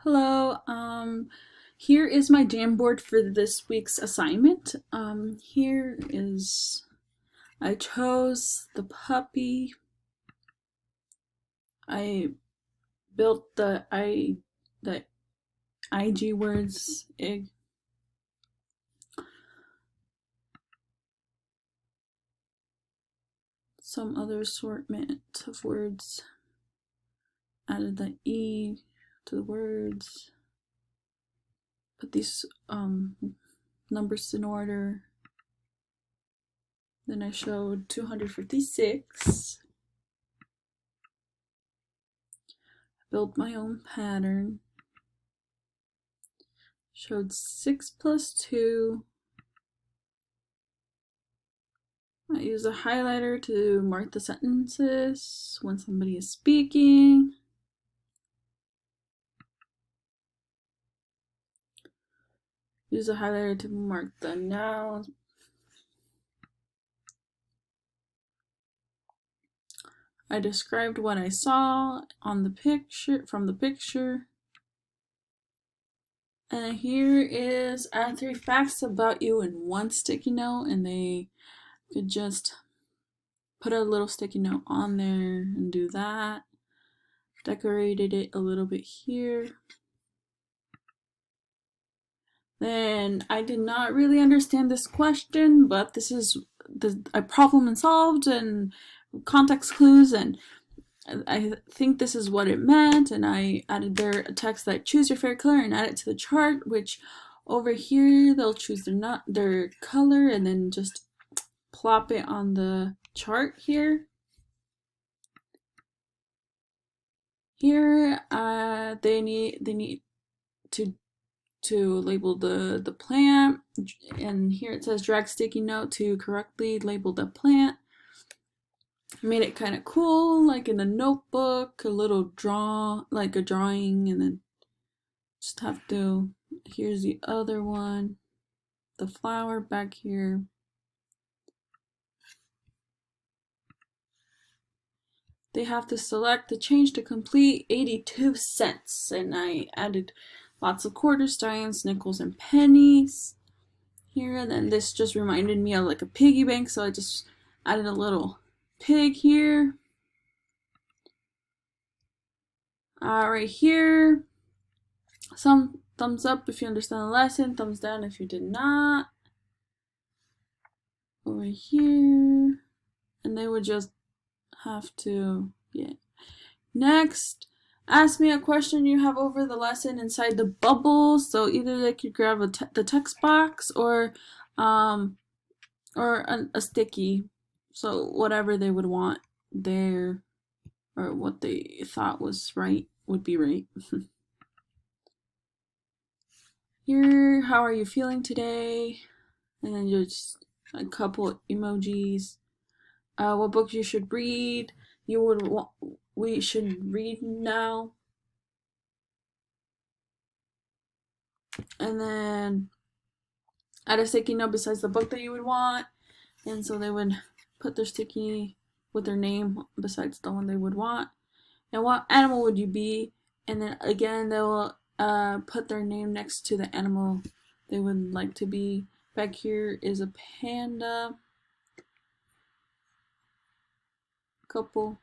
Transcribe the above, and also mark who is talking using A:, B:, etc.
A: Hello, here is my Jamboard for this week's assignment. I chose the puppy. I built the IG words, some other assortment of words, added the E to the words, put these numbers in order. Then I showed 256. Built my own pattern. Showed 6 plus 2. I use a highlighter to mark the sentences when somebody is speaking. Use a highlighter to mark the nouns. I described what I saw on the picture, from the picture. And here is add 3 facts about you in one sticky note, and they could just put a little sticky note on there and do that. Decorated it a little bit here. Then I did not really understand this question, but this is a problem solved and context clues, and I think this is what it meant, and I added there a text that choose your favorite color and add it to the chart, which over here they'll choose their color and then just plop it on the chart here. Here they need to label the plant, and here it says drag sticky note to correctly label the plant. Made it kind of cool, like in a notebook, a little like a drawing, and then just have to, here's the other one, the flower back here. They have to select the change to complete 82 cents, and I added lots of quarters, dimes, nickels, and pennies here. And then this just reminded me of like a piggy bank, so I just added a little pig here. Right here, some thumbs up if you understand the lesson, thumbs down if you did not. Over here, and they would just have to, yeah. Next, ask me a question you have over the lesson inside the bubbles. So either they could grab the text box or a sticky. So whatever they would want there, or what they thought was right, would be right. Here, how are you feeling today? And then just a couple emojis. What books you should read. We should read now. And then add a sticky note besides the book that you would want. And so they would put their sticky with their name besides the one they would want. And what animal would you be? And then again, they will put their name next to the animal they would like to be. Back here is a panda. Couple